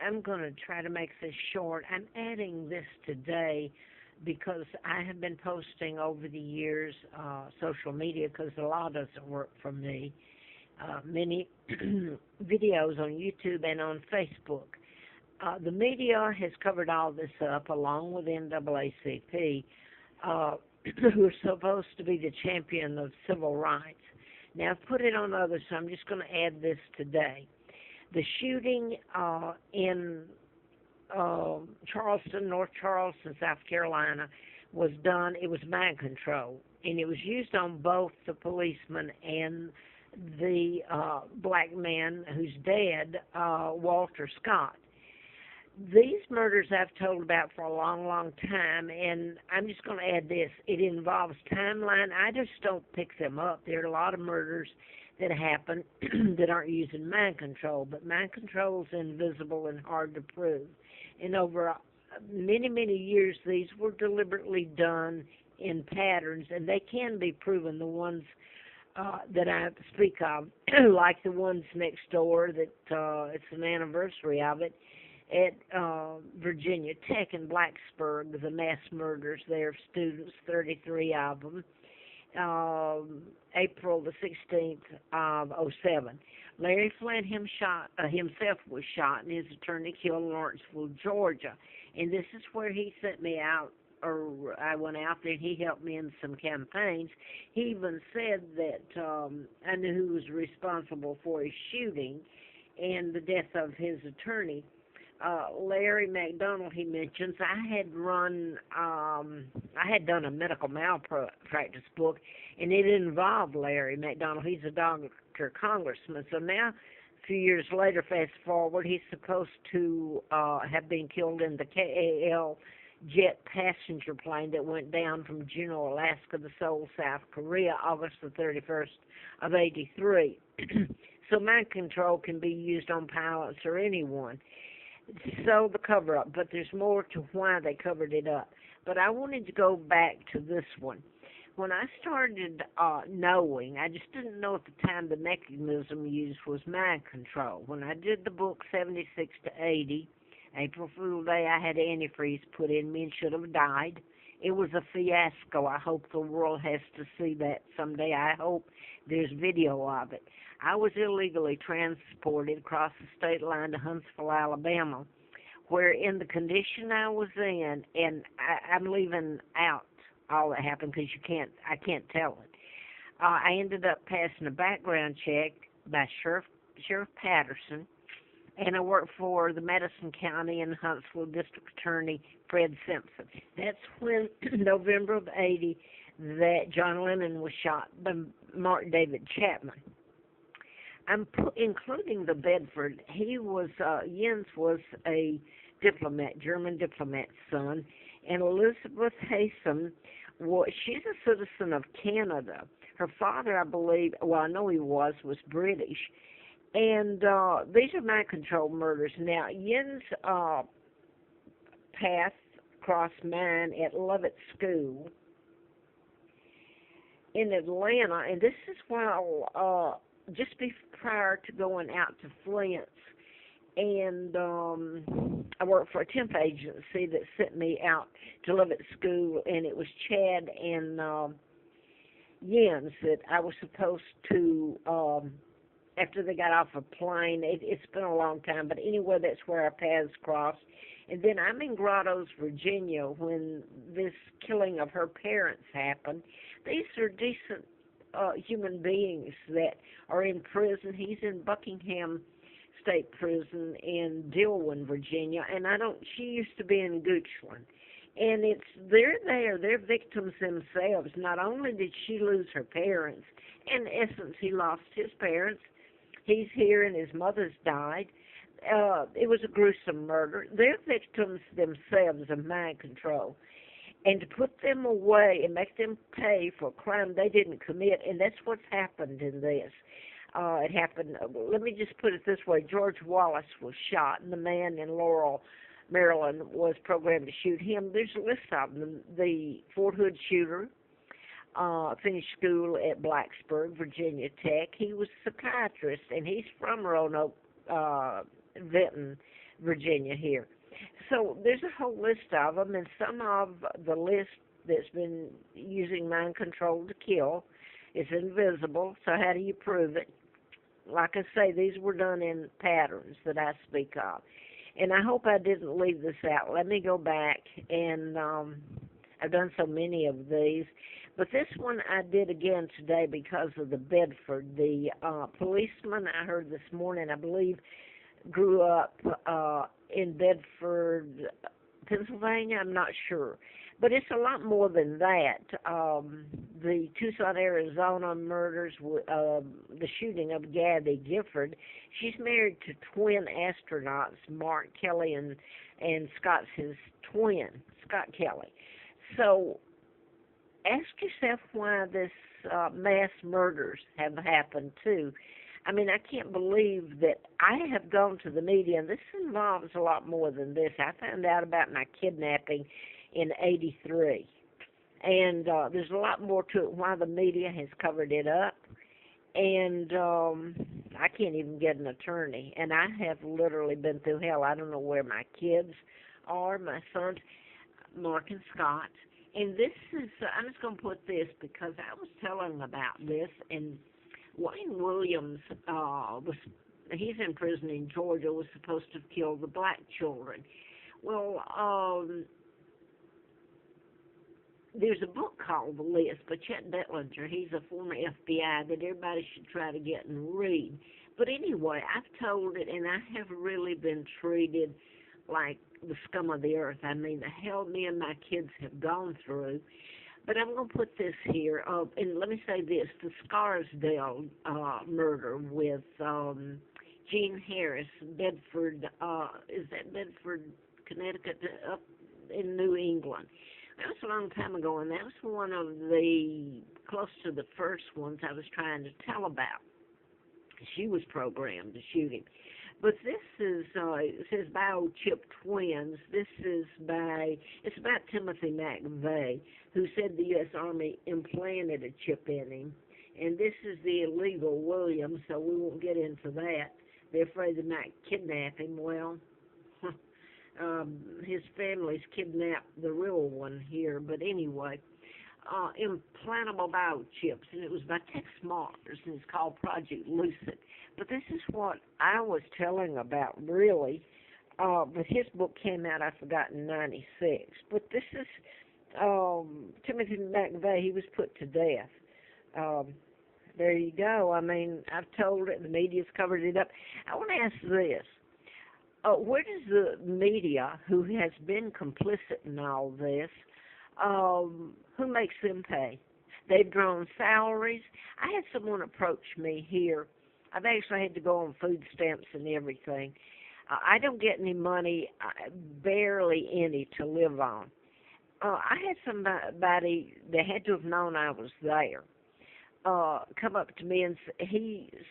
I'm going to try to make this short. I'm adding this today because I have been posting over the years social media because the law doesn't work for me. Many videos on YouTube and on Facebook. The media has covered all this up along with NAACP, who are supposed to be the champion of civil rights. Now, I've put it on others, so I'm just going to add this today. The shooting in Charleston, North Charleston, South Carolina, was done, it was mind control, and it was used on both the policeman and the black man who's dead, Walter Scott. These murders I've told about for a long, long time, and I'm just going to add this. It involves timeline. I just don't pick them up. There are a lot of murders that happen that aren't using mind control, but mind control is invisible and hard to prove. And over many, many years, these were deliberately done in patterns, and they can be proven, the ones that I speak of, like the ones next door that it's an anniversary of it, at Virginia Tech in Blacksburg, the mass murders there of students, 33 of them, April the 16th of '07. Larry FLYNT himself was shot, and his attorney killed in Lawrenceville, Georgia. And this is where he sent me out, or I went out there and he helped me in some campaigns. He even said that I knew who was responsible for his shooting and the death of his attorney. Larry McDonald, he mentions, I had done a medical malpractice book, and it involved Larry McDonald. He's a doctor congressman. So now, a few years later, fast forward, he's supposed to have been killed in the KAL jet passenger plane that went down from Juneau, Alaska to Seoul, South Korea, August the 31st of '83. So mind control can be used on pilots or anyone. So the cover-up, but there's more to why they covered it up. But I wanted to go back to this one. When I started knowing, I just didn't know at the time the mechanism used was mind control. When I did the book 76 to 80, April Fool Day, I had antifreeze put in me and should have died. It was a fiasco. I hope the world has to see that someday. I hope there's video of it. I was illegally transported across the state line to Huntsville, Alabama, where in the condition I was in, and I'm leaving out all that happened because I can't tell it. I ended up passing a background check by Sheriff Patterson, and I worked for the Madison County and Huntsville District Attorney Fred Simpson. That's when, November of '80, that John Lennon was shot by Mark David Chapman. I'm including the Bedford. Jens was a diplomat, German diplomat's son, and Elizabeth Haysom, she's a citizen of Canada. Her father, I believe, well, I know he was British. And these are mind control murders. Now, Jens' path crossed mine at Lovett School in Atlanta, and this is while just prior to going out to Flint's, and I worked for a temp agency that sent me out to Lovett School, and it was Chad and Jens that I was supposed to, after they got off a plane, it's been a long time, but anyway, that's where our paths crossed. And then I'm in Grottoes, Virginia, when this killing of her parents happened. These are decent human beings that are in prison. He's in Buckingham State Prison in Dillwyn, Virginia, and she used to be in Goochland. And they're victims themselves. Not only did she lose her parents, in essence, he lost his parents. He's here and his mother's died. It was a gruesome murder. They're victims themselves of mind control. And to put them away and make them pay for a crime they didn't commit, and that's what's happened in this. It happened, let me just put it this way, George Wallace was shot, and the man in Laurel, Maryland, was programmed to shoot him. There's a list of them. The Fort Hood shooter finished school at Blacksburg, Virginia Tech. He was a psychiatrist, and he's from Roanoke, Vinton, Virginia here. So there's a whole list of them, and some of the list that's been using mind control to kill is invisible. So how do you prove it? Like I say, these were done in patterns that I speak of. And I hope I didn't leave this out. Let me go back, and I've done so many of these. But this one I did again today because of the Bedford. The policeman I heard this morning, I believe, grew up in Bedford, Pennsylvania. I'm not sure. But it's a lot more than that. The Tucson, Arizona murders, the shooting of Gabby Gifford, she's married to twin astronauts, Mark Kelly and Scott's his twin, Scott Kelly. So ask yourself why this mass murders have happened, too. I mean, I can't believe that I have gone to the media, and this involves a lot more than this. I found out about my kidnapping in '83, and there's a lot more to it why the media has covered it up, and I can't even get an attorney, and I have literally been through hell. I don't know where my kids are, my sons, Mark and Scott, and this is, I'm just going to put this because I was telling about this, and Wayne Williams he's in prison in Georgia, was supposed to have killed the black children. Well, there's a book called The List by Chet Betlinger. He's a former FBI that everybody should try to get and read. But anyway, I've told it, and I have really been treated like the scum of the earth. I mean, the hell me and my kids have gone through. But I'm going to put this here, and let me say this, the Scarsdale murder with Gene Harris, Bedford, is that Bedford, Connecticut, up in New England. That was a long time ago, and that was one of the, close to the first ones I was trying to tell about. She was programmed to shoot him. But this is, it says Biochip Twins. This is it's about Timothy McVeigh, who said the U.S. Army implanted a chip in him. And this is the illegal Williams, so we won't get into that. They're afraid they might kidnap him. Well, his family's kidnapped the real one here. But anyway, implantable biochips, and it was by Tex Mars, and it's called Project Lucid. But this is what I was telling about, really. But his book came out, I forgot, in '96. But this is Timothy McVeigh. He was put to death. There you go. I mean, I've told it. The media's covered it up. I want to ask this. Where does the media, who has been complicit in all this, who makes them pay? They've drawn salaries. I had someone approach me here. I've actually had to go on food stamps and everything. I don't get any money, barely any, to live on. I had somebody that had to have known I was there come up to me, and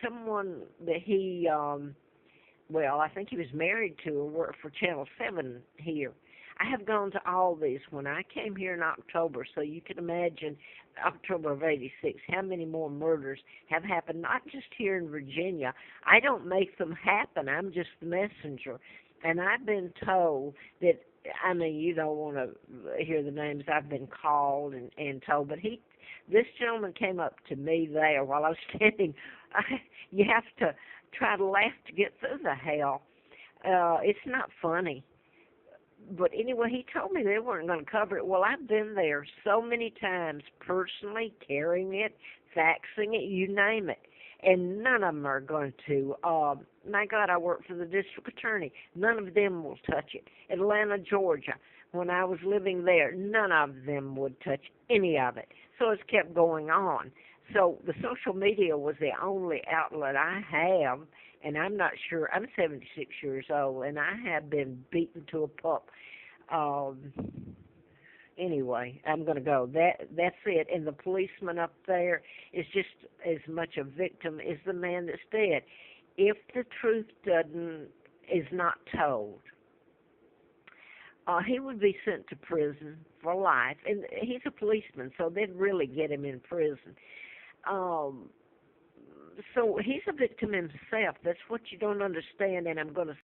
someone that he, well, I think he was married to or worked for Channel 7 here. I have gone to all these when I came here in October, so you can imagine October of '86, how many more murders have happened, not just here in Virginia. I don't make them happen. I'm just the messenger. And I've been told that, I mean, you don't want to hear the names. I've been called and told, but this gentleman came up to me there while I was standing. You have to try to laugh to get through the hell. It's not funny. But anyway, he told me they weren't going to cover it. Well, I've been there so many times, personally, carrying it, faxing it, you name it. And none of them are going to. My God, I work for the district attorney. None of them will touch it. Atlanta, Georgia, when I was living there, none of them would touch any of it. So it's kept going on. So the social media was the only outlet I have, and I'm not sure. I'm 76 years old, and I have been beaten to a pulp. Anyway, I'm going to go. That's it. And the policeman up there is just as much a victim as the man that's dead. If the truth is not told, he would be sent to prison for life. And he's a policeman, so they'd really get him in prison. So he's a victim himself. That's what you don't understand, and I'm going to